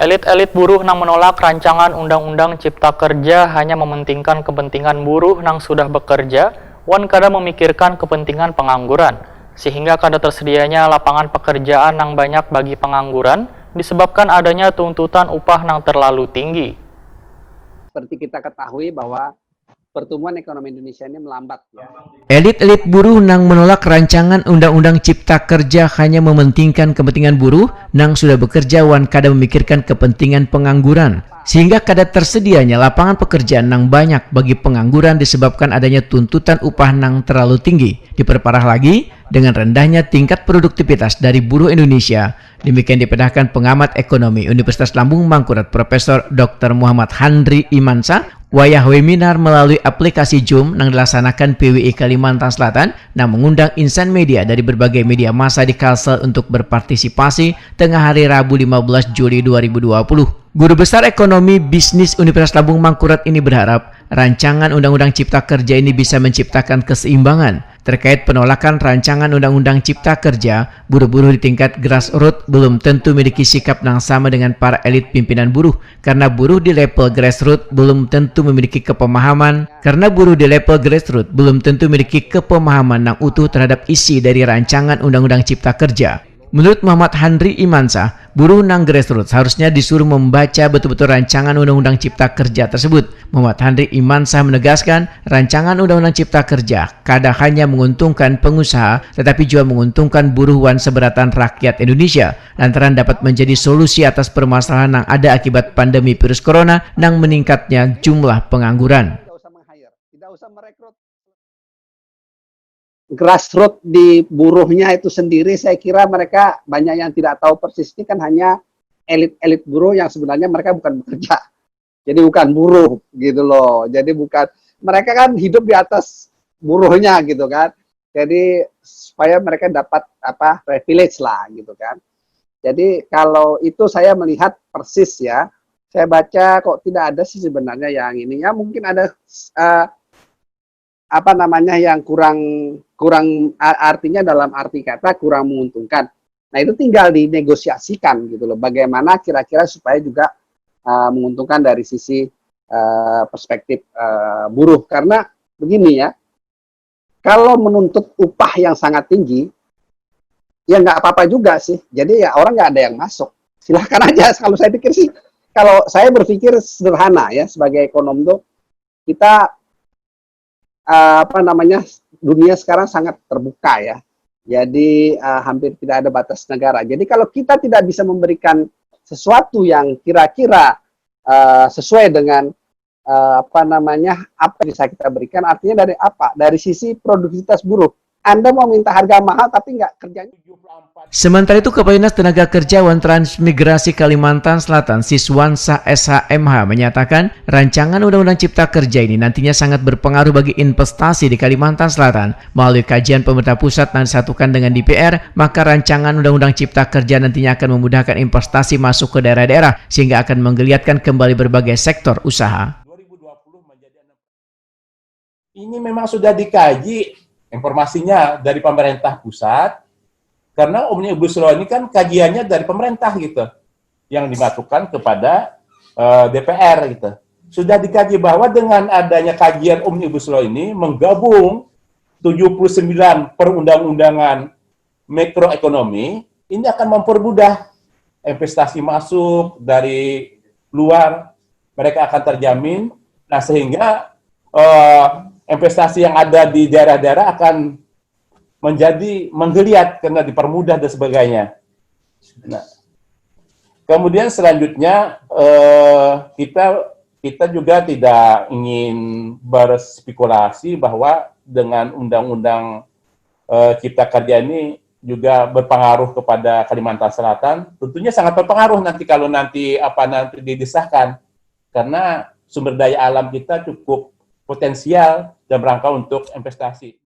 Elit-elit buruh nang menolak rancangan Undang-Undang Cipta Kerja hanya mementingkan kepentingan buruh nang sudah bekerja, wan kada memikirkan kepentingan pengangguran. Sehingga kada tersedianya lapangan pekerjaan nang banyak bagi pengangguran, disebabkan adanya tuntutan upah nang terlalu tinggi. Seperti kita ketahui bahwa pertumbuhan ekonomi Indonesia ini melambat. Ya. Elit-elit buruh nang menolak rancangan Undang-Undang Cipta Kerja hanya mementingkan kepentingan buruh nang sudah bekerja wan kada memikirkan kepentingan pengangguran. Sehingga kada tersedianya lapangan pekerjaan nang banyak bagi pengangguran disebabkan adanya tuntutan upah nang terlalu tinggi. Diperparah lagi dengan rendahnya tingkat produktivitas dari buruh Indonesia. Demikian dipedahkan pengamat ekonomi Universitas Lambung Mangkurat Profesor Dr. Muhammad Handri Imansyah wayah webinar melalui aplikasi Zoom yang dilaksanakan PWI Kalimantan Selatan yang mengundang insan media dari berbagai media massa di Kalsel untuk berpartisipasi tengah hari Rabu 15 Juli 2020. Guru Besar Ekonomi Bisnis Universitas Lambung Mangkurat ini berharap rancangan Undang-Undang Cipta Kerja ini bisa menciptakan keseimbangan. Terkait penolakan rancangan Undang-Undang Cipta Kerja, buruh-buruh di tingkat grassroots belum tentu memiliki sikap yang sama dengan para elit pimpinan buruh, karena buruh di level grassroots belum tentu memiliki kepemahaman yang utuh terhadap isi dari rancangan Undang-Undang Cipta Kerja. Menurut Muhammad Handri Imansyah, buruh nang grassroots harusnya disuruh membaca betul-betul rancangan Undang-Undang Cipta Kerja tersebut. Muhammad Handri Imansyah menegaskan, rancangan Undang-Undang Cipta Kerja kada hanya menguntungkan pengusaha, tetapi juga menguntungkan buruh wan seberatan rakyat Indonesia, lantaran dapat menjadi solusi atas permasalahan yang ada akibat pandemi virus corona nang meningkatnya jumlah pengangguran. Tidak usah merekrut. Grassroots di buruhnya itu sendiri, saya kira mereka banyak yang tidak tahu persis. Ini kan hanya elit-elit buruh yang sebenarnya mereka bukan bekerja, jadi bukan buruh gitu loh. Jadi bukan, mereka kan hidup di atas buruhnya gitu kan. Jadi supaya mereka dapat privilege lah gitu kan. Jadi kalau itu saya melihat persis ya. Saya baca kok tidak ada sih sebenarnya yang ini ya, mungkin ada yang kurang artinya dalam arti kata kurang menguntungkan. Nah itu tinggal dinegosiasikan gitu loh. Bagaimana kira-kira supaya juga menguntungkan dari sisi perspektif buruh. Karena begini ya, kalau menuntut upah yang sangat tinggi, ya nggak apa-apa juga sih. Jadi ya orang nggak ada yang masuk. Silahkan aja. Kalau saya pikir sih, kalau saya berpikir sederhana ya sebagai ekonom tuh, kita dunia sekarang sangat terbuka ya. Jadi hampir tidak ada batas negara. Jadi kalau kita tidak bisa memberikan sesuatu yang kira-kira sesuai dengan apa yang bisa kita berikan, artinya dari apa? Dari sisi produktivitas buruh. Anda mau minta harga mahal tapi nggak kerjanya. Sementara itu, Kepala Dinas Tenaga Kerja wan Transmigrasi Kalimantan Selatan Siswansa SHMH menyatakan rancangan Undang-Undang Cipta Kerja ini nantinya sangat berpengaruh bagi investasi di Kalimantan Selatan. Melalui kajian pemerintah pusat yang disatukan dengan DPR, maka rancangan Undang-Undang Cipta Kerja nantinya akan memudahkan investasi masuk ke daerah-daerah sehingga akan menggeliatkan kembali berbagai sektor usaha. Ini memang sudah dikaji informasinya dari pemerintah pusat, karena Omnibus Law ini kan kajiannya dari pemerintah gitu, yang dimasukkan kepada DPR gitu. Sudah dikaji bahwa dengan adanya kajian Omnibus Law ini menggabung 79 perundang-undangan makroekonomi, ini akan mempermudah investasi masuk dari luar, mereka akan terjamin. Nah sehingga investasi yang ada di daerah-daerah akan menjadi menggeliat karena dipermudah dan sebagainya. Nah, kemudian selanjutnya kita juga tidak ingin berspekulasi bahwa dengan Undang-Undang Cipta Kerja ini juga berpengaruh kepada Kalimantan Selatan. Tentunya sangat berpengaruh nanti kalau nanti didesahkan, karena sumber daya alam kita cukup potensial dalam rangka untuk investasi.